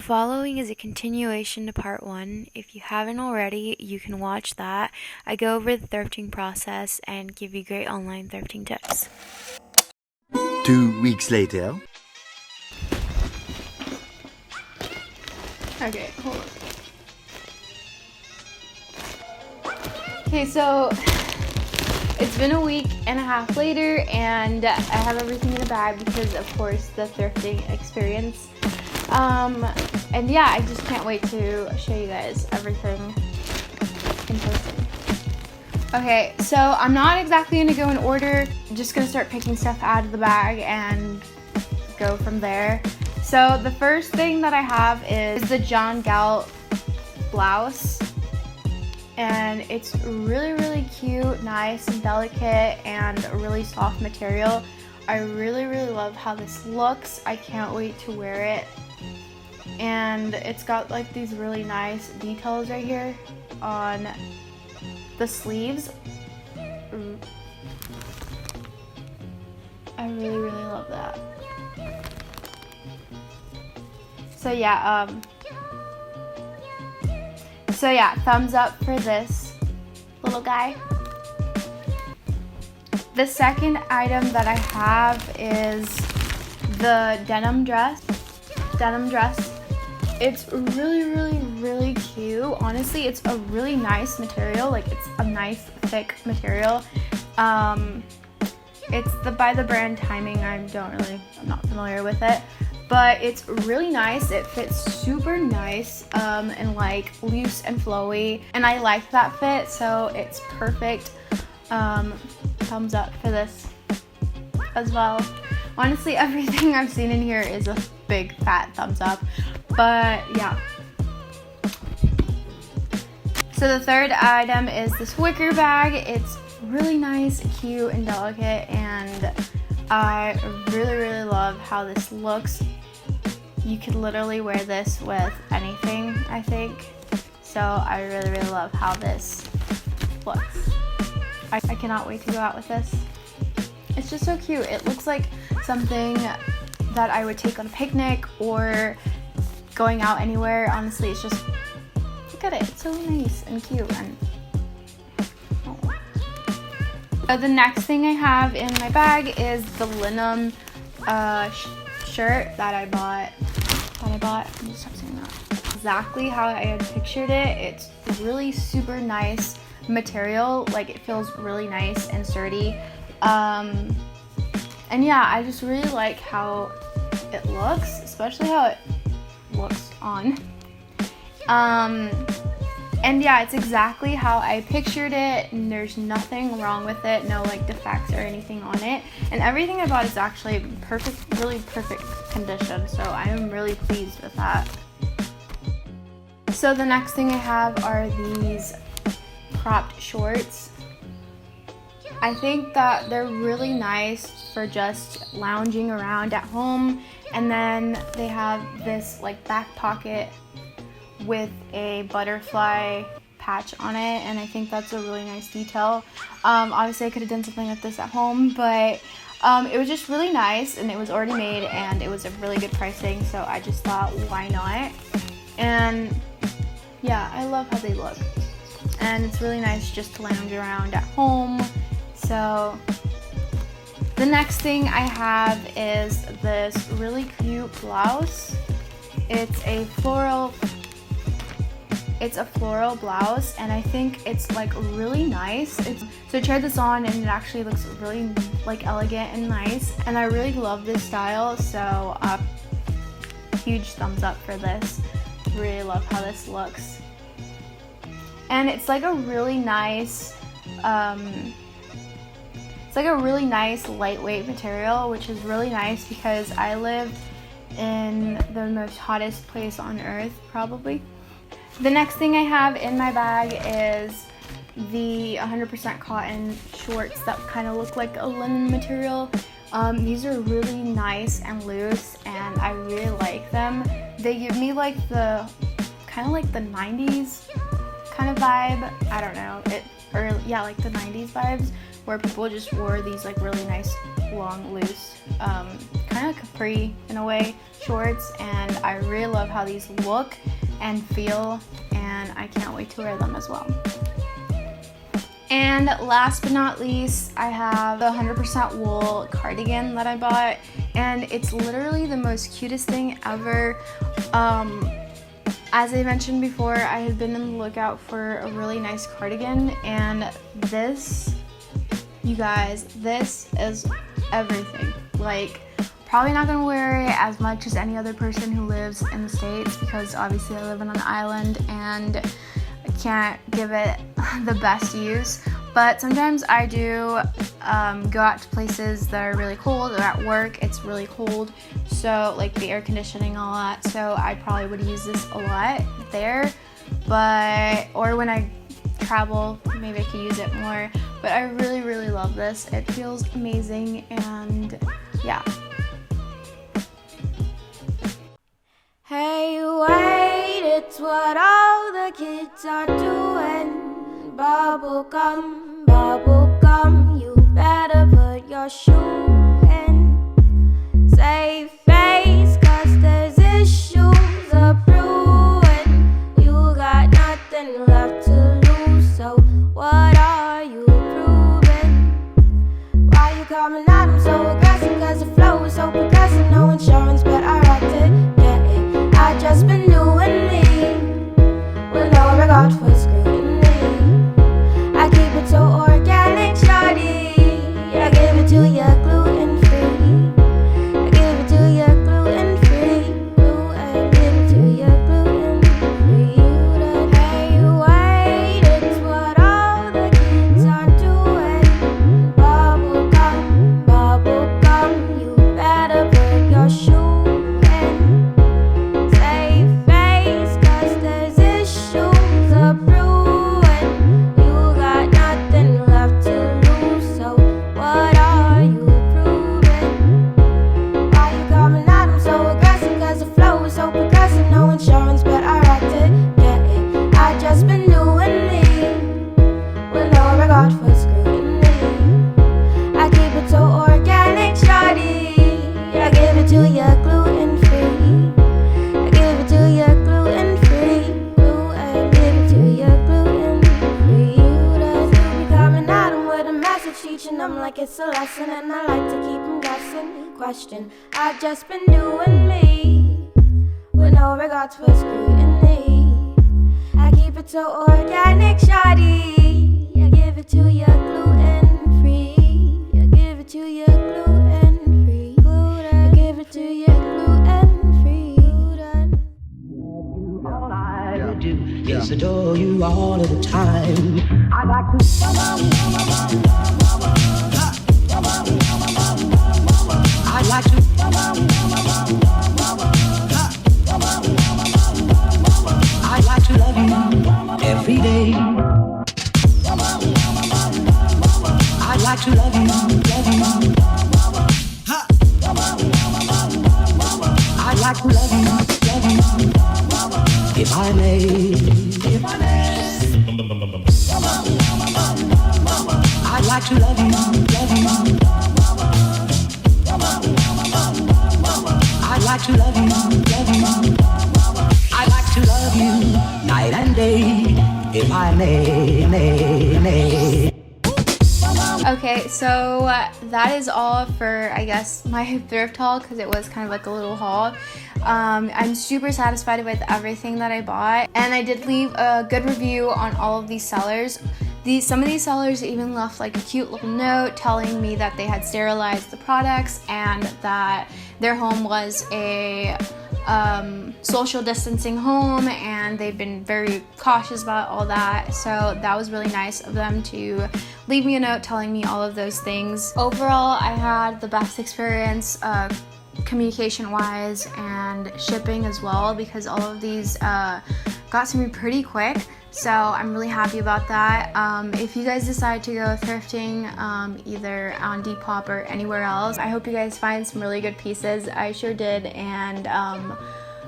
following is a continuation to part 1. If you haven't already, you can watch that. I go over the thrifting process and give you great online thrifting tips. 2 weeks later. Okay, hold on. Okay, so it's been a week and a half later, and I have everything in a bag because, of course, the thrifting experience. And yeah, I just can't wait to show you guys everything in person. Okay, so I'm not exactly gonna go in order. I'm just gonna start picking stuff out of the bag and go from there. So the first thing that I have is the Galt blouse. And it's really cute, nice and delicate, and a really soft material. I really love how this looks. I can't wait to wear it. And it's got like these really nice details right here on the sleeves. I really love that. So yeah, thumbs up for this little guy. The second item that I have is the denim dress. It's really cute. Honestly, it's a really nice material. Like, it's a nice thick material. It's by the brand Timing. I'm not familiar with it, but it's really nice. It fits super nice and like loose and flowy, and I like that fit, so it's perfect. Thumbs up for this as well. Honestly, everything I've seen in here is a big fat thumbs up, but yeah. So the third item is this wicker bag. It's really nice, cute, and delicate, and I really love how this looks. You could literally wear this with anything, I think. So I really love how this looks. I cannot wait to go out with this. It's just so cute. It looks like something that I would take on a picnic or going out anywhere. Honestly, it's just, look at it. It's so nice and cute. And the next thing I have in my bag is the Lyneham shirt that I bought. I'm gonna stop saying that. Exactly how I had pictured it. It's really super nice material. Like, it feels really nice and sturdy. And yeah, I just really like how it looks, especially how it looks on. And yeah, it's exactly how I pictured it, and there's nothing wrong with it, no like defects or anything on it. And everything I bought is actually really perfect condition, so I am really pleased with that. So the next thing I have are these cropped shorts. I think that they're really nice for just lounging around at home, and then they have this like back pocket with a butterfly patch on it, and I think that's a really nice detail. Obviously I could have done something like this at home, but it was just really nice, and it was already made, and it was a really good pricing, so I just thought, why not? And yeah, I love how they look, and it's really nice just to lounge around at home. So the next thing I have is this really cute blouse. It's a floral blouse, and I think it's like really nice. So I tried this on, and it actually looks really like elegant and nice, and I really love this style, so huge thumbs up for this. Really love how this looks. And it's like a really nice lightweight material, which is really nice because I live in the most hottest place on earth, probably. The next thing I have in my bag is the 100% cotton shorts that kind of look like a linen material. These are really nice and loose, and I really like them. They give me like the kind of like the 90s kind of vibe. I don't know, like the 90s vibes, where people just wore these like really nice long loose kind kind of capri in a way shorts, and I really love how these look and feel, and I can't wait to wear them as well. And last but not least, I have the 100% wool cardigan that I bought, and it's literally the most cutest thing ever. As I mentioned before, I had been in the lookout for a really nice cardigan, and this, you guys, this is everything. Like, probably not gonna wear it as much as any other person who lives in the States, because obviously I live on an island and I can't give it the best use. But sometimes I do go out to places that are really cold, or at work it's really cold, so like the air conditioning, all that, so I probably would use this a lot there. But, or when I travel, maybe I could use it more. But I really, really love this. It feels amazing, and yeah. Hey, wait, it's what all the kids are doing. Bubblegum, bubblegum, you better put your shoe in. Save face, 'cause there's issues a brewing. You got nothing left to lose, so what are you proving? Why you coming at them so aggressive? 'Cause the flow is so progressive. No insurance, but I rocked it. I just been doing me, with no regard for scrutiny. I keep it so organic, shawty. I give it to you gluten free. I give it to you gluten free. Ooh, I give it to you gluten free. You done, hey, wait, it's what all the kids are doing. Bubblegum, bubblegum, you better put your shoe. It's a lesson, and I like to keep them guessing. Question, I've just been doing me, with no regards for scrutiny. I keep it so organic, shawty. I give it to you gluten free. I give it to you gluten free. I give it to you gluten free. All I do is adore you all of the time. I like to I like to I like to love you every day. I like to love you, love you. I like to love you, if I may, if I may. I like to love you, love you. I like to love you, love you. I like to love you night and day, if I may. Okay, so that is all for, I guess, my thrift haul, because it was kind of like a little haul. I'm super satisfied with everything that I bought, and I did leave a good review on all of these sellers. Some of these sellers even left like a cute little note telling me that they had sterilized the products and that their home was a social distancing home, and they've been very cautious about all that. So that was really nice of them to leave me a note telling me all of those things. Overall, I had the best experience communication wise and shipping as well, because all of these got to me pretty quick. So I'm really happy about that. If you guys decide to go thrifting either on Depop or anywhere else, I hope you guys find some really good pieces. I sure did. And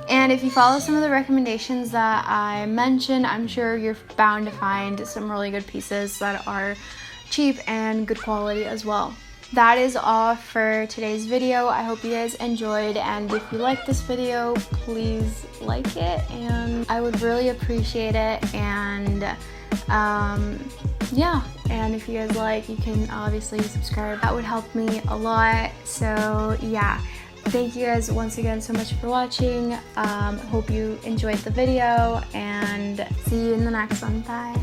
if you follow some of the recommendations that I mentioned, I'm sure you're bound to find some really good pieces that are cheap and good quality as well. that is all for today's video. I hope you guys enjoyed, and if you like this video, please like it, and I would really appreciate it. And yeah, and if you guys like, you can obviously subscribe. That would help me a lot. So yeah, thank you guys once again so much for watching. Hope you enjoyed the video, and see you in the next one. Bye.